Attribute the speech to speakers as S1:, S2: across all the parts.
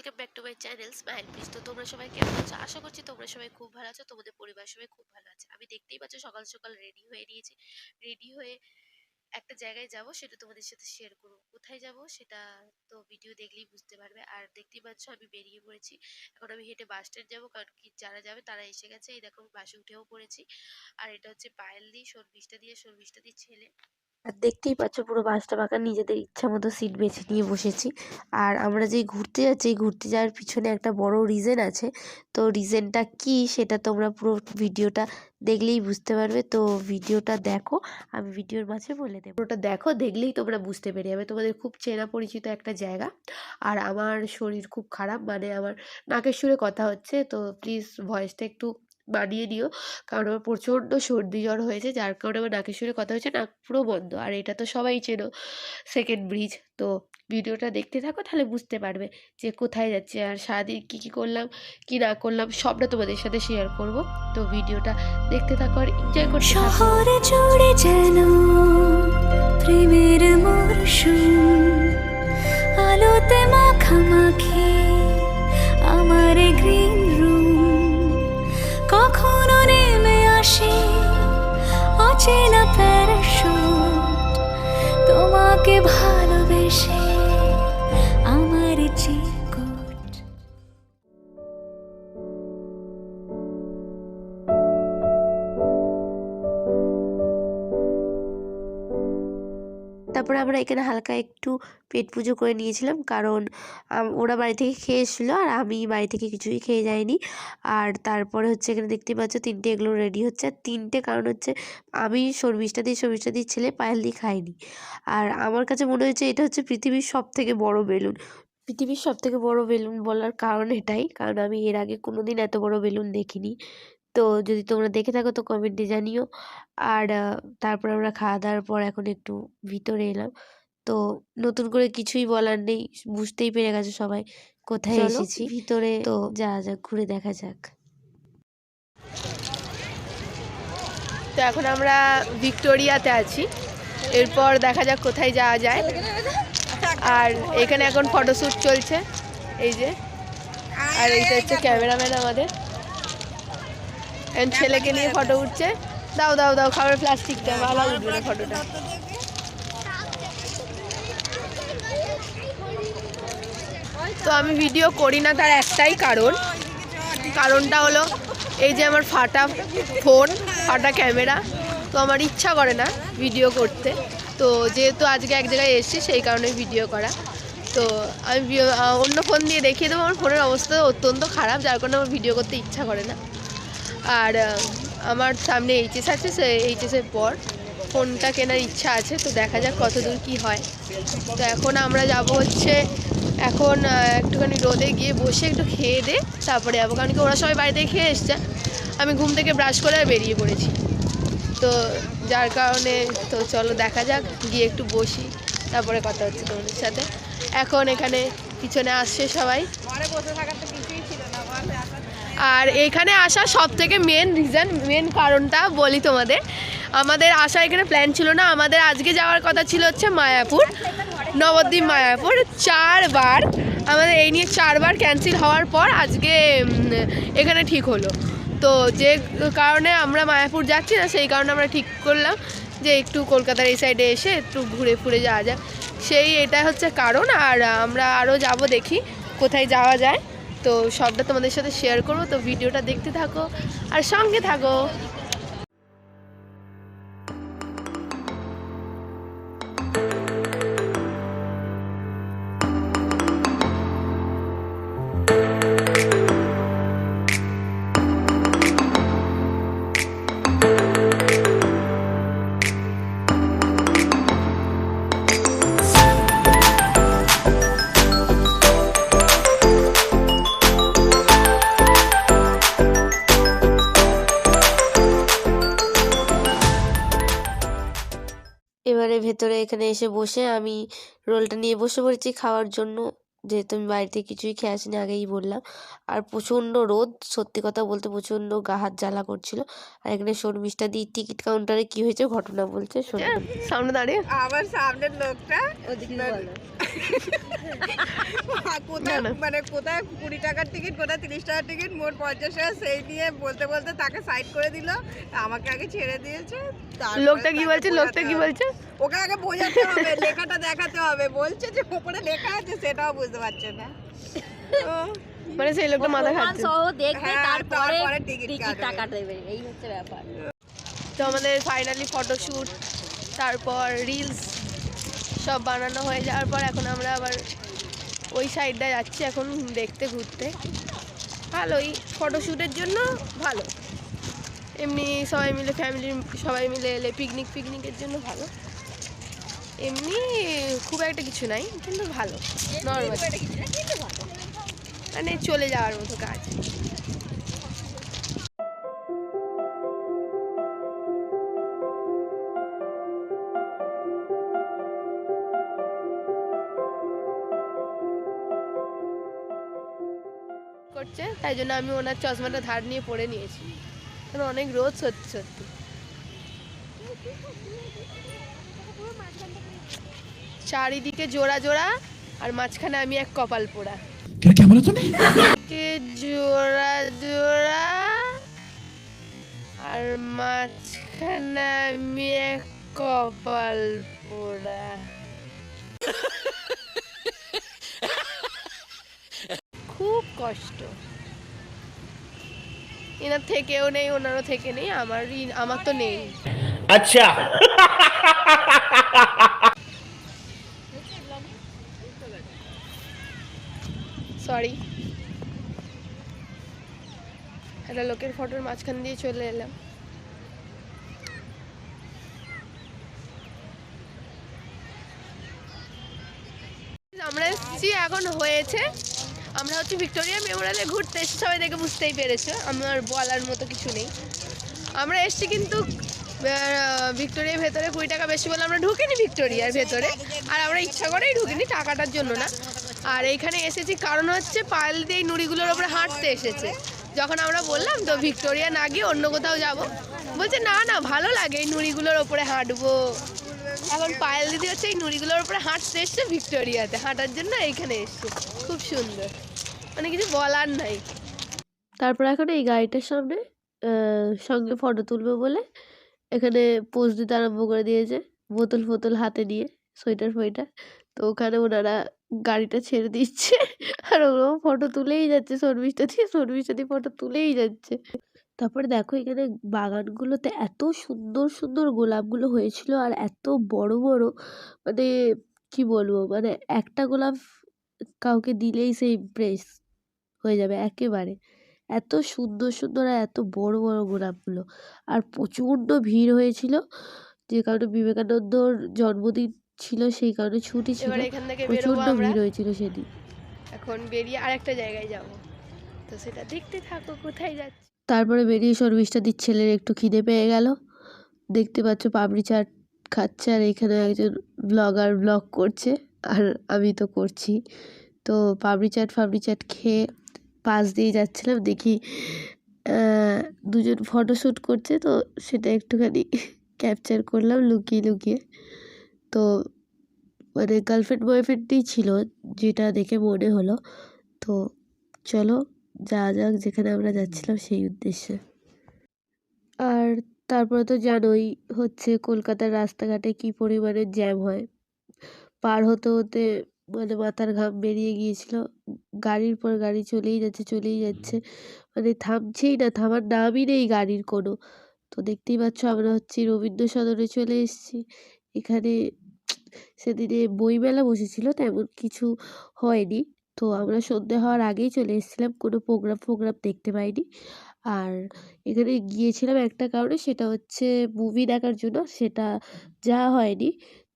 S1: Welcome back to my channel smile please. তো তোমরা সবাই কেমন আছো? আশা করছি তোমরা সবাই খুব ভালো আছো, তোমাদের পরিবার সবাই খুব ভালো আছে। আমি দেখতেই পাচ্ছ সকাল সকাল রেডি হয়ে নিয়েছি। রেডি হয়ে একটা জায়গায় যাব, সেটা তোমাদের সাথে শেয়ার করবো। কোথায় যাব সেটা তো ভিডিও দেখলেই বুঝতে পারবে। আর দেখতেই পাচ্ছ আমি বেরিয়ে পড়েছি। এখন আমি হেঁটে বাস স্ট্যান্ড যাবো, কারণ কি যারা যাবে তারা এসে গেছে। এই দেখো আমি বাসে উঠেও পড়েছি। আর এটা হচ্ছে পায়েল শর্মিষ্ঠা দি ছেলে। আর দেখতেই পাচ্ছ পুরো বাসটা ফাঁকা, নিজেদের ইচ্ছা মতো সিট বেছে নিয়ে বসেছি। আর আমরা যেই ঘুরতে যাচ্ছি, ঘুরতে যাওয়ার পিছনে একটা বড় রিজন আছে। তো রিজনটা কি সেটা তোমরা পুরো ভিডিওটা দেখলেই বুঝতে পারবে। তো ভিডিওটা দেখো, আমি ভিডিওর মাঝে বলে দেবো। ওটা দেখো, দেখলেই তোমরা বুঝতে পেরে যাবে। তোমাদের খুব চেনা পরিচিত একটা জায়গা। আর আমার শরীর খুব খারাপ, মানে আমার নাকের সুরে কথা হচ্ছে, তো প্লিজ ভয়েসটা একটু মানিয়ে নিও। কারণ আমার প্রচণ্ড সর্দি জ্বর হয়েছে, যার কারণে আমার নাকের সুরে কথা হচ্ছে, নাক পুরো বন্ধ। আর এটা তো সবাই চেনো, সেকেন্ড ব্রিজ। তো ভিডিওটা দেখতে থাকো, তাহলে বুঝতে পারবে যে কোথায় যাচ্ছে আর সারাদিন কী করলাম কি না করলাম সবটা তোমাদের সাথে শেয়ার করব। তো ভিডিওটা দেখতে থাকো আর এনজয় করতে থাকো।
S2: শহরে জুড়ে যেন প্রেমের মরশুম, আলোতে মাখামাখি আমার গ্রিন রুম। কখনো নেমে আসে অচেনা প্যারাশুট, তোমাকে ভালোবেসে আমার চিরকুট।
S1: তারপরে আমরা এখানে হালকা একটু পেট পুজো করে নিয়েছিলাম, কারণ ওরা বাড়ি থেকে খেয়ে এসেছিলো আর আমি বাড়ি থেকে কিছুই খেয়ে যাইনি। আর তারপরে হচ্ছে এখানে দেখতে পাচ্ছ তিনটে এগুলো রেডি হচ্ছে। আর তিনটে কারণ হচ্ছে আমি শর্মিষ্ঠা দির ছেলে পায়েল দি খাইনি। আর আমার কাছে মনে হয়েছে এটা হচ্ছে পৃথিবীর সবথেকে বড় বেলুন। পৃথিবীর সবথেকে বড় বেলুন বলার কারণ এটাই, কারণ আমি এর আগে কোনোদিন এত বড় বেলুন দেখিনি। তো যদি তোমরা দেখে থাকো তো কমেন্টে জানিও। আর তারপর আমরা খাওয়া দাওয়ার পর এখন একটু ভিতরে এলাম। তো নতুন করে কিছুই বলার নেই, বুঝতেই পেরে গেছে সবাই কোথায় এসেছি। ভিতরে তো যাওয়া যাক, ঘুরে দেখা যাক। তো এখন আমরা ভিক্টোরিয়াতে আছি, এরপর দেখা যাক কোথায় যাওয়া যায়। আর এখানে এখন ফটোশ্যুট চলছে, এই যে। আর এইটা হচ্ছে ক্যামেরাম্যান আমাদের, ছেলেকে নিয়ে ফটো উঠছে। দাও দাও দাও খাবার প্লাস্টিকটা, ভালো উঠবে না ফটোটা। তো আমি ভিডিও করি না, তার একটাই কারণটা হলো এই যে আমার ফাটা ফোন, ফাটা ক্যামেরা। তো আমার ইচ্ছা করে না ভিডিও করতে। তো যেহেতু আজকে এক জায়গায় এসেছি সেই কারণে ভিডিও করা। তো আমি অন্য ফোন দিয়ে দেখিয়ে দেবো। আমার ফোনের অবস্থা অত্যন্ত খারাপ, যার কারণে আমার ভিডিও করতে ইচ্ছা করে না। আর আমার সামনে এইচএস আছে, সে এইচএসের পর ফোনটা কেনার ইচ্ছা আছে। তো দেখা যাক কত দূর কী হয়। তো এখন আমরা যাব হচ্ছে, এখন একটুখানি রোদে গিয়ে বসে একটু খেয়ে দে তারপরে যাবো, কারণ কি ওরা সবাই বাড়িতে খেয়ে এসছে, আমি ঘুম থেকে ব্রাশ করে বেরিয়ে পড়েছি। তো যার কারণে তো চলো দেখা যাক, গিয়ে একটু বসি, তারপরে কথা হচ্ছে তোমাদের সাথে। এখন এখানে পিছনে আসছে সবাই। আর এখানে আসা সব থেকে মেন কারণটা বলি তোমাদের। আমাদের আসা এখানে প্ল্যান ছিল না, আমাদের আজকে যাওয়ার কথা ছিল হচ্ছে মায়াপুর, নবদ্বীপ মায়াপুর। 4 বার আমাদের এই নিয়ে 4 বার ক্যান্সেল হওয়ার পর আজকে এখানে ঠিক হলো। তো যে কারণে আমরা মায়াপুর যাচ্ছি না, সেই কারণে আমরা ঠিক করলাম যে একটু কলকাতার এই সাইডে এসে একটু ঘুরে ফুরে যাওয়া যায়, এটা হচ্ছে কারণ। আর আমরা আরও যাব, দেখি কোথায় যাওয়া যায়। তো সবটা তোমাদের সাথে শেয়ার করবো। তো ভিডিওটা দেখতে থাকো আর সঙ্গে থাকো। এবারে ভেতরে এখানে এসে বসে আমি রোলটা নিয়ে বসে পড়েছি খাওয়ার জন্য, যেহেতু আমি বাড়িতে কিছুই খেয়ে আসিনি, আগেই বললাম। আর প্রচণ্ড রোদ, সত্যি কথা বলতে প্রচণ্ড গা হাত জ্বালা করছিল। আর এখানে শর্মিষ্ঠা দি টিকিট কাউন্টারে কি হয়েছে ঘটনা বলছে, সামনে দাঁড়িয়ে
S3: আমার সামনের লোকটা কোথায় মানে কোথায় 20 টাকার টিকিট, কোথায় 30 টাকার টিকিট, মোট 50 টাকা, সেই নিয়ে বলতে বলতে তাকে সাইড করে দিল, আমাকে আগে ছেড়ে দিয়েছে।
S4: লোকটা কি বলছে
S3: ওকে আগে বোঝাতে হবে, লেখাটা দেখাতে হবে, বলছে যে উপরে লেখা আছে সেটাও বুঝতে পারছে না।
S4: মানে সেই লোকটা মাথা খাচ্ছে।
S3: দেখবে তারপরে টিকিট টাকা
S5: দেবে, এই হচ্ছে ব্যাপার।
S4: তো আমাদের ফাইনালি ফটোশ্যুট, তারপর রিলস সব বানানো হয়ে যাওয়ার পর এখন আমরা আবার ওই সাইডটা যাচ্ছি এখন দেখতে, ঘুরতে। ভালোই, ফটোশ্যুটের জন্য ভালো, এমনি সবাই মিলে ফ্যামিলির সবাই মিলে এলে পিকনিকের জন্য ভালো। এমনি খুব একটা কিছু নাই, কিন্তু ভালো, নর্মাল, মানে চলে যাওয়ার মতো কাজ। করছে তাই জন্য আমি ওনার চশমাটা ধার নিয়ে পরে নিয়েছি, কারণ অনেক রোদ সত্যি সত্যি। চারিদিকে জোড়া জোড়া, আর মাঝখানে আমি এক কপাল পোড়া। জোড়া জোড়া আর মাঝখানে আমি এক কপাল পোড়া। খুব কষ্ট, এনার থেকেও নেই, ওনারও থেকে নেই, আমার তো নেই।
S6: আচ্ছা,
S4: সরি, একটা লোকের ফটোর মাঝখান দিয়ে চলে এলাম। আমরা এসেছি, এখন হয়েছে, আমরা হচ্ছে ভিক্টোরিয়া মেমোরিয়ালে ঘুরতে এসেছি, সবাই দেখে বুঝতেই পেরেছো, আমার বলার মতো কিছু নেই। আমরা এসেছি কিন্তু ভিক্টোরিয়ার ভেতরে 20 টাকা বেশি বলে আমরা ঢুকিনি ভিক্টোরিয়ার ভেতরে, আর আমরা ইচ্ছা করেই ঢুকিনি, টাকাটার জন্য না। আর এইখানে এসেছি কারণ হচ্ছে পায়েল দিয়ে এই নুড়িগুলোর ওপরে হাঁটতে এসেছে। যখন আমরা বললাম তো ভিক্টোরিয়া না গিয়ে অন্য কোথাও যাব, বলছে না না ভালো লাগে এই নুড়িগুলোর ওপরে হাঁটবো। এখন পায়েল দিদি হচ্ছে এই নুড়িগুলোর উপরে হাঁটতে এসছে ভিক্টোরিয়াতে, হাঁটার জন্য এইখানে এসছে। খুব সুন্দর, মানে কিছু বলার নাই। তারপর এখন এই গাড়িটার সামনে সঙ্গে ফটো তুলবো বলে এখানে পোজ দিতে আরম্ভ করে দিয়েছে, বোতল ফোতল হাতে নিয়ে, সোয়েটার ফোয়েটার। তো ওখানে ওনারা গাড়িটা ছেড়ে দিচ্ছে, আর ওরাও ফটো তুলেই যাচ্ছে, শর্মিষ্ঠা দিয়ে ফটো তুলেই যাচ্ছে। তারপরে দেখো এখানে বাগানগুলোতে এত সুন্দর সুন্দর গোলাপগুলো হয়েছিল, আর এত বড় বড়, মানে কি বলবো, মানে একটা গোলাপ কাউকে দিলেই সেই ইমপ্রেস হয়ে যাবে একেবারে। এত সুন্দর সুন্দর আর এত বড় বড় গোলাপগুলো, আর প্রচণ্ড ভিড় হয়েছিল, যে কারণে বিবেকানন্দর জন্মদিন ছিল, সেই কারণে ছুটি ছিল, প্রচণ্ড ভিড় হয়েছিল সেদিন। এখন বেরিয়ে আরেকটা জায়গায় যাব, তো সেটা দেখতে থাকো কোথায় যাচ্ছে। তারপরে বেরিয়ে শর্মিষ্ঠাদির ছেলের একটু খিদে পেয়ে গেল, দেখতে পাচ্ছ পাপড়ি চাট খাচ্ছে, আর এখানে একজন ব্লগার ব্লগ করছে, আর আমি তো করছি। তো পাপড়ি চাট খেয়ে পাশ দিয়ে যাচ্ছিলাম, দেখি দুজন ফটোশ্যুট করছে, তো সেটা একটুখানি ক্যাপচার করলাম লুকিয়ে লুকিয়ে। তো মানে গার্লফ্রেন্ড বয়ফ্রেন্ডই ছিল যেটা দেখে মনে হলো। তো চলো যাওয়া যাক যেখানে আমরা যাচ্ছিলাম সেই উদ্দেশ্যে। আর তারপরে তো জানোই হচ্ছে কলকাতার রাস্তাঘাটে কি পরিমাণে জ্যাম হয়, পার হতে হতে মানে মাথার ঘাম বেরিয়ে গিয়েছিল। গাড়ির পর গাড়ি চলেই যাচ্ছে, মানে থামছেই না, থামার নামই নেই গাড়ির কোনো। তো দেখতেই পাচ্ছ আমরা হচ্ছে রবীন্দ্র সদনে চলে এসেছি। এখানে সেদিনে বইমেলা বসেছিল, তেমন কিছু হয়নি, তো আমরা সন্ধ্যে হওয়ার আগেই চলে এসেছিলাম, কোনো প্রোগ্রাম দেখতে পাইনি। আর এখানে গিয়েছিলাম একটা কারণে, সেটা হচ্ছে মুভি দেখার জন্য, সেটা যাওয়া হয়নি।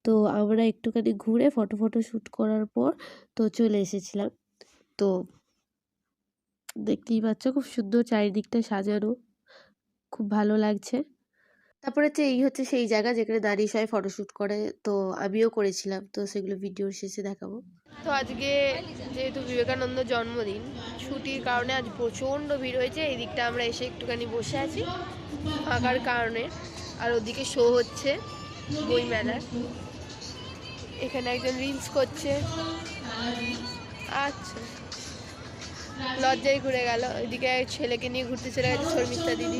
S4: তো আমরা একটুখানি ঘুরে ফটো শ্যুট করার পর তো চলে এসেছিলাম। তো দেখতেই পাচ্ছ খুব সুন্দর চারিদিকটা সাজানো, খুব ভালো লাগছে। তারপরে হচ্ছে এই হচ্ছে সেই জায়গা যেখানে দাঁড়িয়ে সবাই ফটোশ্যুট করে, তো আমিও করেছিলাম, তো সেগুলো ভিডিওর শেষে দেখাবো। তো আজকে যেহেতু বিবেকানন্দ জন্মদিন, ছুটির কারণে আজ প্রচণ্ড ভিড় হয়েছে। এই দিকটা আমরা এসে একটুখানি বসে আছি ফাঁকার কারণে, আর ওদিকে শো হচ্ছে বইমেলার, এখানে একজন রিলস করছে। আচ্ছা, লজ্জায় ঘুরে গেল। এদিকে ছেলেকে নিয়ে ঘুরতে চলে গেছে শর্মিষ্ঠা দিদি।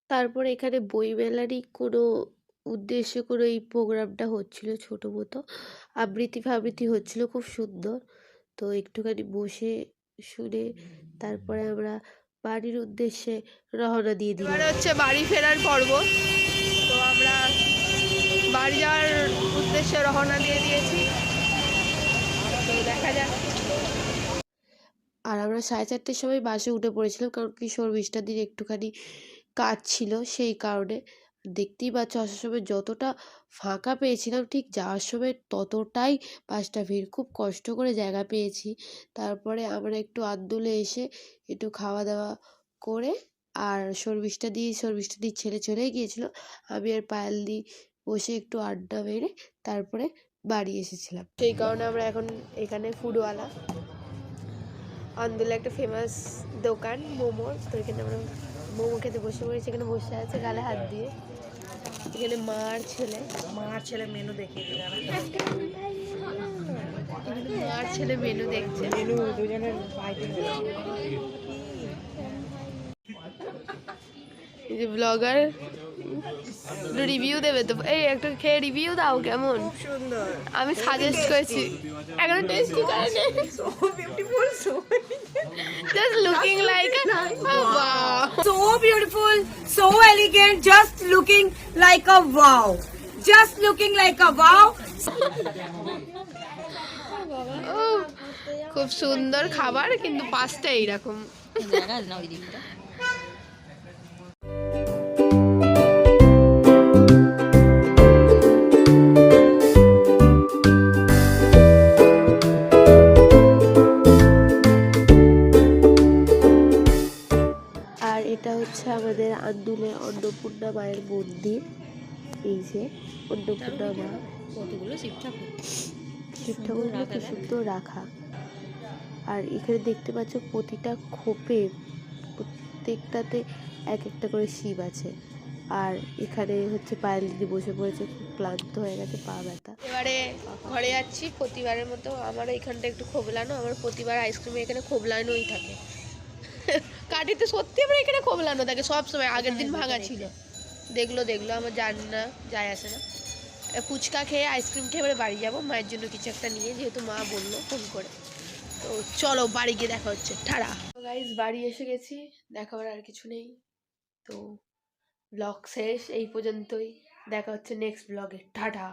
S1: তারপরে এখানে বইমেলারই কোনো উদ্দেশ্যে কোনো এই প্রোগ্রামটা হচ্ছিল, ছোটো মতো আবৃত্তি ফাবৃত্তি হচ্ছিল, খুব সুন্দর। তো একটুখানি বসে শুনে তারপরে আমরা বাড়ির উদ্দেশ্যে রওনা দিয়ে দিলাম।
S4: এবারে হচ্ছে বাড়ি ফেরার পর্ব। তো আমরা বাড়ি যাওয়ার উদ্দেশ্যে রওনা দিয়ে দিয়েছি। তো দেখা যাক।
S1: আর আমরা 4:30টার সময় বাসে উঠে পড়েছিলাম, কারণ কি শর্মিষ্ঠা দিদির একটুখানি কাজ ছিল, সেই কারণে। দেখতেই পাচ্ছ আসার সময় যতটা ফাঁকা পেয়েছিলাম, ঠিক যাওয়ার সময় ততটাই বাসটা ভিড়। খুব কষ্ট করে জায়গা পেয়েছি। তারপরে আমরা একটু আন্দুলে এসে একটু খাওয়া দাওয়া করে, আর শর্মিষ্ঠা দিদির ছেলে চলেই গিয়েছিল, আমি আর পায়েল দি বসে একটু আড্ডা মেরে তারপরে বাড়ি এসেছিলাম।
S4: সেই কারণে আমরা এখন এখানে ফুডওয়ালা আন্দোলে একটা ফেমাস দোকান মোমোর, তো এখানে আমরা মোমো খেতে বসে পড়েছি। এখানে বসে আছে গালে হাত দিয়ে। এখানে মার ছেলে
S3: মেনু দেখিয়ে দিল।
S4: মার ছেলে মেনু দেখছে।
S3: মেনু দুজনের ফাইটিং।
S4: এই যে ব্লগার রিভিউ দেবে, তো এই একটু খেয়ে রিভিউ দাও কেমন।
S3: সুন্দর।
S4: আমি সাজেস্ট করেছি, এখন টেস্টি করেছে।
S3: So beautiful, so
S4: just looking like
S5: So beautiful, so elegant, just looking like a wow. Just looking like a wow.
S4: খুব সুন্দর খাবার, কিন্তু পাঁচটা এইরকম।
S1: আর এটা হচ্ছে আমাদের আন্দুলে অন্নপূর্ণা মায়ের মন্দির। এই যে অন্নপূর্ণা মা,
S6: কতগুলো শিব ঠাকুর,
S1: শিব ঠাকুরগুলো কি সুন্দর রাখা। আর এখানে দেখতে পাচ্ছ প্রতিটা খোপে প্রত্যেকটাতে এক একটা করে শিব আছে। আর এখানে হচ্ছে পায়েল দিদি বসে পড়েছে, খুব ক্লান্ত হয়ে গেছে, পা ব্যথা।
S4: এবারে ঘরে যাচ্ছি প্রতিবারের মতো। আমার এখানটা একটু খোবলানো, আমার প্রতিবার আইসক্রিমে এখানে খোবলানোই থাকে। কাটিতে সত্যি আমার এখানে খোবলানো থাকে সব সময়। আগের দিন ভাঙা ছিল, দেখলো আমার জানি না, যায় আসে না। ফুচকা খেয়ে আইসক্রিম খেয়ে এবারে বাড়ি যাবো, মায়ের জন্য কিছু একটা নিয়ে, যেহেতু মা বললো ফোন করে। তো চলো বাড়ি গিয়ে দেখা হচ্ছে, টাটা। গাইস বাড়ি এসে গেছি, দেখাবার আর কিছু নেই। তো ব্লগ শেষ এই পর্যন্তই, দেখা হচ্ছে নেক্সট ব্লগে, টাটা।